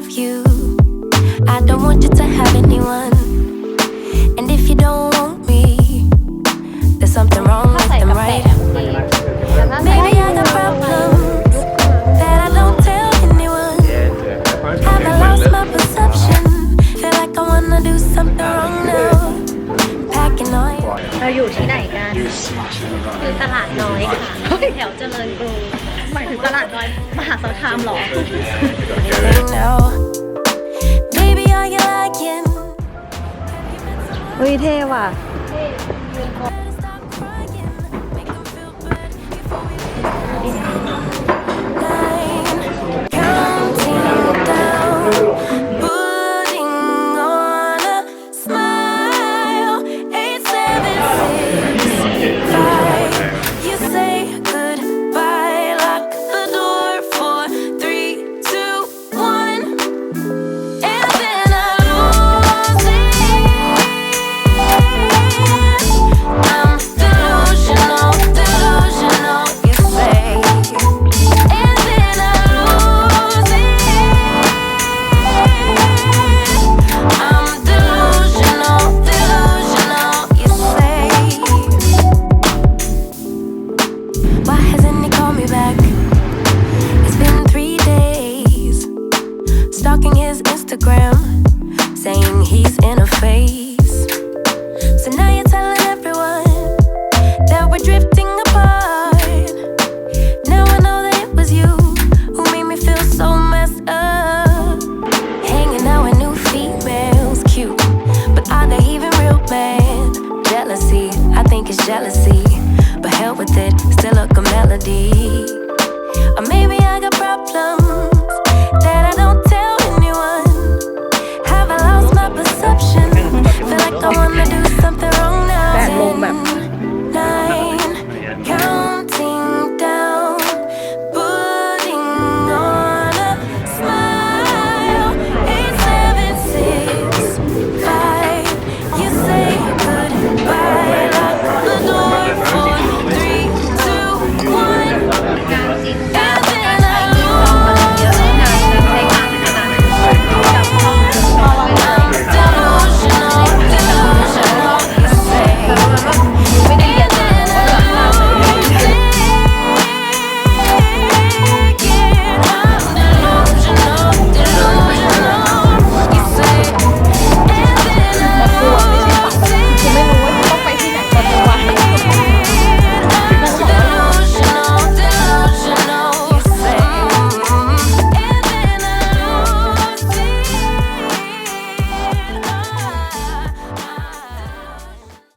have you. I don't want you to have anyone. And if you don't want me, there's something wrong with them, right? Maybe I got problems that I don't tell anyone. Have I lost my perception? Feel like I wanna do something wrong now. Packing on you. เราอยู่ที่ไหนกันคือตลาดน้อยค่ะแถวเจริญกรุงหมายถึงตลาดน้อยมหาสารคามหรอ Baby, are you lying? เฮ้ยเท่ว่ะ Stalking his Instagram, saying he's in a phase. So now you're telling everyone that we're drifting apart. Now I know that it was you who made me feel so messed up. Hanging out with new females, cute, but are they even real bad? Jealousy, I think it's jealousy, but hell with it, still a good melody. Or maybe I got problems that I don't tell anyone. Have I lost my perception? Feel like I wanna do something wrong now.